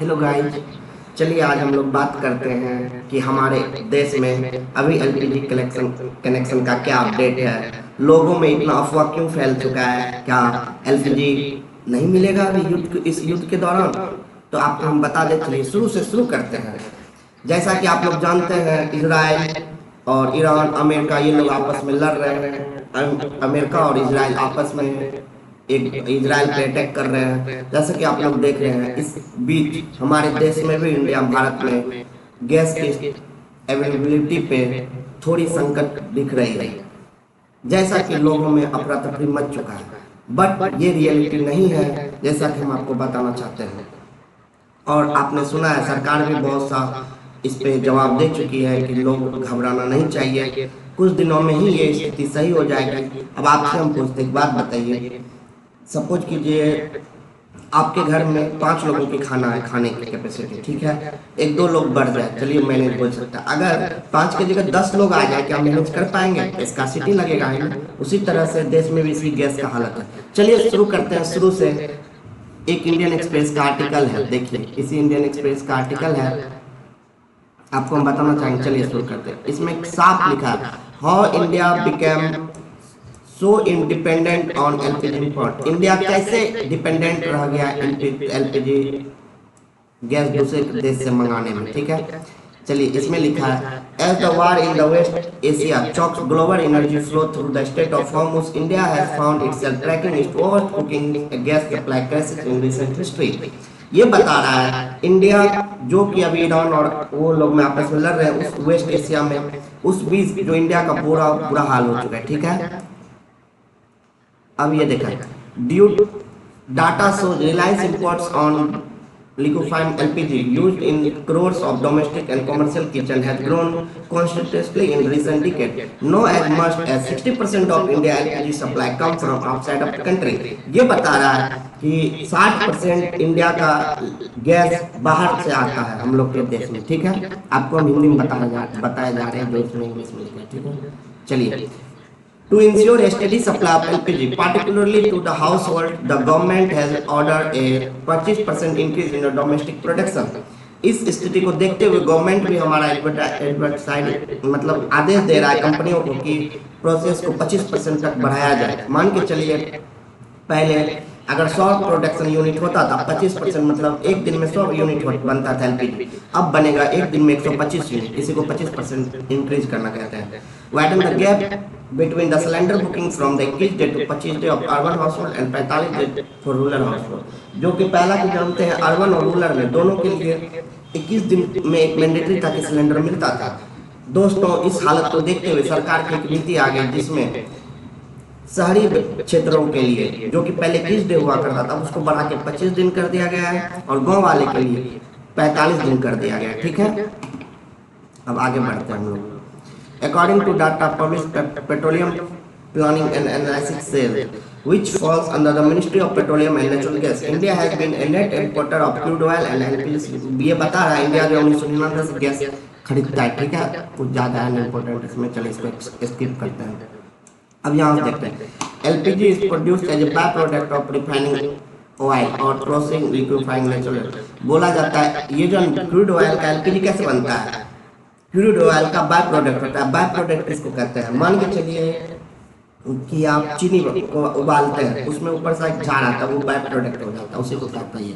Hello guys. चलिए आज हम लोग बात करते हैं कि हमारे देश में अभी एलपीजी कनेक्शन कनेक्शन का क्या अपडेट है। लोगों में इतना अफवाह क्यों फैल चुका है, क्या एलपीजी नहीं मिलेगा अभी इस युद्ध के दौरान। तो आपको हम बता दें, चलिए शुरू से शुरू करते हैं। जैसा कि आप लोग जानते हैं, इजराइल और ईरान, अमेरिका, ये लोग आपस में लड़ रहे हैं। अमेरिका और इजराइल आपस में एक इजराइल पे अटैक कर रहे हैं। जैसे कि आप लोग देख रहे हैं, इस बीच हमारे देश में भी, इंडिया भारत में गैस की अवेलेबिलिटी पे थोड़ी संकट दिख रही है। जैसा कि लोगों में अफरा तफरी मच चुका है, बट ये रियलिटी नहीं है जैसा कि हम आपको बताना चाहते हैं। और आपने सुना है, सरकार भी बहुत सा इस पे जवाब दे चुकी है कि लोग घबराना नहीं चाहिए, कुछ दिनों में ही ये स्थिति सही हो जाएगी। अब आपसे हम पूछते एक बात बताइए, सपोज कीजिए आपके घर में 5 लोगों की खाना है, खाने की कैपेसिटी, ठीक है। एक दो लोग बढ़ जाए, चलिए मैनेज हो सकता है। अगर 5 की जगह 10 लोग आ जाए, क्या मैनेज कर पाएंगे? स्कार्सिटी लगेगा है ना। उसी तरह से देश में भी इसकी गैस का हालत है। चलिए शुरू करते हैं शुरू से। एक इंडियन एक्सप्रेस का आर्टिकल है, देखिए इसी इंडियन एक्सप्रेस का आर्टिकल है, आपको हम बताना चाहेंगे। चलिए शुरू करते हैं। इसमें साफ लिखा है, how India became so independent on LPG import. India कैसे डिपेंडेंट रह गया एलपीजी गैस दूसरे देश से मंगाने में, ठीक है। चलिए इसमें लिखा है, as the war in the West Asia chokes global energy flow through the strait of Hormuz, India has found itself tracking its over cooking gas supply crisis in recent history. ये बता रहा है इंडिया, जो कि अभी Iran और वो लोग में आपस में लड़ रहे हैं, उस वेस्ट एशिया में, उस बीच जो इंडिया का पूरा बुरा हाल हो चुका है, ठीक है। अब ये देखा, due data show Reliance imports on liquefied LPG used in crores of domestic and commercial kitchen has grown consistently in recent decades. No as much as 60% of India LPG supply come from outside of the country. ये बता रहा है कि 60% India का gas बाहर से आता है हम लोग के देश में, ठीक है। आपको हम हिंदी में बताया जा रहे हैं, जो इसमें इंग्लिश में लिखा है, ठीक है। चलिए, to ensure a steady supply of LPG, particularly to the household, the government has ordered a 25% increase in the domestic production. इस स्थिति को देखते हुए गवर्नमेंट भी हमारा एडवर्टाइज मतलब आदेश दे रहा है कंपनियों को कि प्रोसेस को 25% तक बढ़ाया जाए। मान के चलिए, पहले अगर 100 प्रोडक्शन यूनिट होता था, 25% मतलब एक दिन में 100 यूनिट बनता था एलपीजी, अब बनेगा एक दिन में 125 यूनिट। इसी को 25% इंक्रीज करना कहते हैं। Widen the gap between the cylinder booking from the 21 day to 25 day of urban household and 45 day for rural household, जो कि पहला की जानते हैं अर्बन और रूरल में दोनों के लिए 21 दिन में एक मैंडेटरी था कि सिलेंडर मिलता था। दोस्तों, इस हालत को देखते हुए सरकार की एक नीति आ गई, जिसमें शहरी क्षेत्रों के लिए जो कि पहले 20 डे हुआ करता था, उसको बढ़ा के 25 दिन कर दिया गया है, और गांव वाले के लिए 45 दिन कर दिया गया, ठीक है। अब आगे बढ़ते हैं हम लोग। According to data published by Petroleum Planning and Analysis Cell, which falls under the Ministry of Petroleum and Natural Gas, India has been a net importer of crude oil and LPG. ये बता रहा है India जो 1999 से gas खरीदता है, ठीक है। कुछ ज़्यादा है इम्पोर्टेंट, इसमें चलिए इसको स्किप करते हैं। अब यहाँ से देखते हैं, LPG is produced as a by product of refining oil और प्रोसेसिंग लिक्विफाइंग नेचुरल। बोला जाता है ये जो क्रूड ऑयल का एलपीजी कैसे बनता है, क्रूड ऑयल का बाय प्रोडक्ट होता है। बाय प्रोडक्ट किसको कहते हैं? मान के चलिए कि आप चीनी को उबालते हैं, उसमें ऊपर से एक झाड़ आता है, वो बाय प्रोडक्ट हो जाता है, उसी को कहते हैं,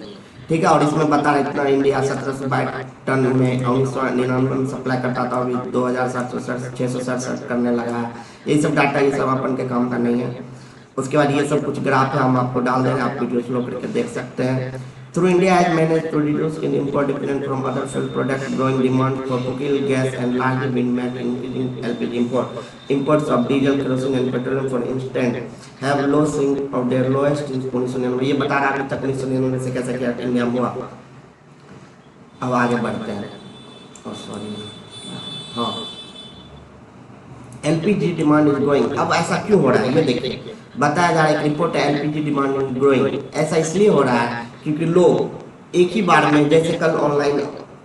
ठीक है। और इसमें बता रहे इतना इंडिया 1722 टन में 1999 में सप्लाई करता था, अभी 2767 करने लगा है। ये सब डाटा, ये सब अपन के काम का नहीं है। उसके बाद ये सब कुछ ग्राफ है, हम आपको डाल दे रहे हैं, आप वीडियो स्लो करके देख सकते हैं। Through India has managed to reduce in import dependence from other fuel products, growing demand for cooking gas and largely been met increasing LPG import. Imports of diesel, kerosene and petroleum, for instance, have low sink of their lowest since 1999। ये बता रहा है अभी तक 1999 से कैसे क्या India हुआ। अब आगे बढ़ते हैं। हाँ, एलपीजी डिमांड इज ग्रोइंग। अब ऐसा क्यों हो रहा है, ये देखिए बताया जा रहा है, रिपोर्ट है एलपीजी डिमांड इज ग्रोइंग। ऐसा इसलिए हो रहा है क्योंकि लोग एक ही बार में, जैसे कल ऑनलाइन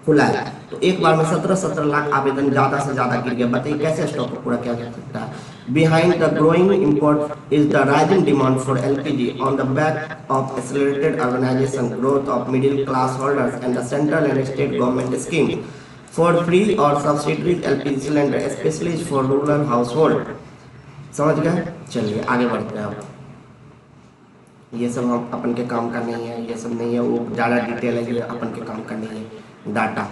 खुला है तो एक बार में 17 लाख आवेदन ज़्यादा से ज़्यादा गिर गया। बताइए कैसे स्टॉक को पूरा किया जा सकता है। Behind the growing import is the rising demand for LPG on the back of accelerated urbanization, growth of middle class holders, and the central and state government scheme for free or subsidized LPG cylinder, especially for rural household. समझ गए? चलिए आगे बढ़ते हैं। अब ये सब हम अपन के काम का नहीं है, ये सब नहीं है, वो ज़्यादा डिटेल है, ये अपन के काम का नहीं है। डाटा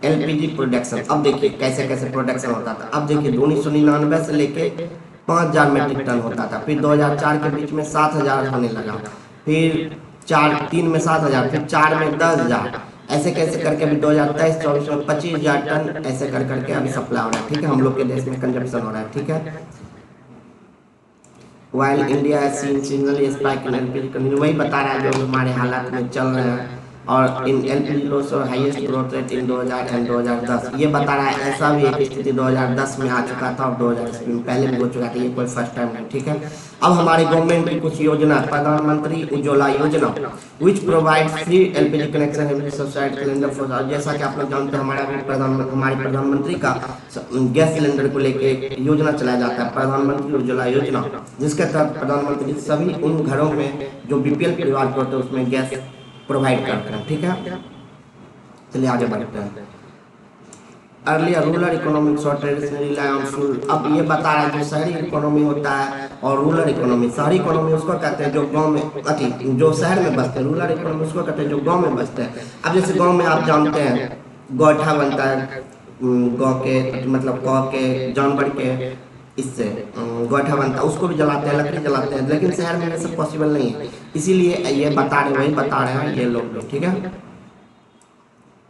एलपीजी प्रोडक्शन, अब देखिए कैसे कैसे प्रोडक्शन होता था। अब देखिए 1999 से लेके 5000 मेट्रिक टन होता था, फिर 2004 के बीच में 7000 होने लगा, फिर 3 में 7000, फिर 4 में 10000, ऐसे कैसे करके अभी 2023-24 में 25000 टन ऐसे कर करके अभी सप्लाई हो रहा है। ठीक है, हम लोग के देश में कंजप्शन हो रहा है। ठीक है, while India seasonally spike in LPG, वही बता रहा है जो हमारे हालात में चल रहे हैं। और इन एलपीजी लॉस और highest growth rate in 2000 and 2010, ये बता रहा है। ऐसा भी एक स्थिति 2010 में आ चुका था और 2000 में पहले भी हो चुका था, ये कोई फर्स्ट टाइम नहीं। ठीक है, अब हमारी गवर्नमेंट की कुछ योजना, प्रधानमंत्री उज्ज्वला योजना which provide free LPG connection every subsidised cylinder for, जैसा कि आप लोग जानते हैं हमारे प्रधानमंत्री का गैस सिलेंडर को लेके योजना चलाया जाता है, प्रधानमंत्री उज्ज्वला योजना, जिसके तहत प्रधानमंत्री सभी उन घरों में जो बीपीएल परिवार के होते हैं उसमें गैस प्रोवाइड करते हैं। ठीक है, चलिए आगे बढ़ते हैं। अर्लियर रूरल इकोनॉमिक्स और ट्रेडिशनल रिलाई ऑन फूड, अब ये बता रहा है जो शहरी इकोनॉमी होता है और रूरल इकोनॉमी। शहरी इकोनॉमी उसको कहते हैं जो गांव में जो शहर में बसते हैं, रूरल इकोनॉमी उसको कहते हैं जो गांव में बसते हैं। अब जैसे गांव में आप जानते हैं गोइठा बनता है, गौ के मतलब गौ के जानवर के इससे गोइठा बनता है, उसको भी जलाते हैं, लकड़ी जलाते हैं, लेकिन शहर में ये सब पॉसिबल नहीं है, इसीलिए ये वही बता रहे हैं ये लोग। ठीक है,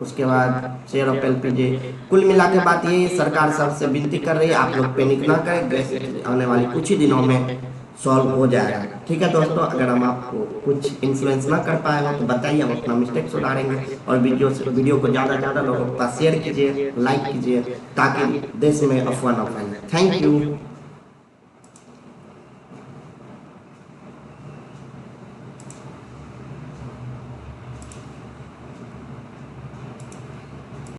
उसके बाद शेयर ऑफ एलपीजी, कुल मिला के बात ये सरकार सबसे विनती कर रही है आप लोग पैनिक ना करें, गैस आने वाली कुछ ही दिनों में सॉल्व हो जाएगा। ठीक है दोस्तों, अगर हम आपको कुछ इन्फ्लुएंस ना कर पाए हो तो बताइए, हम अपना मिस्टेक सुधारेंगे। और वीडियो को ज़्यादा से ज़्यादा लोगों के पास शेयर कीजिए, लाइक कीजिए, ताकि देश में अफवाह न फैले। Thank you.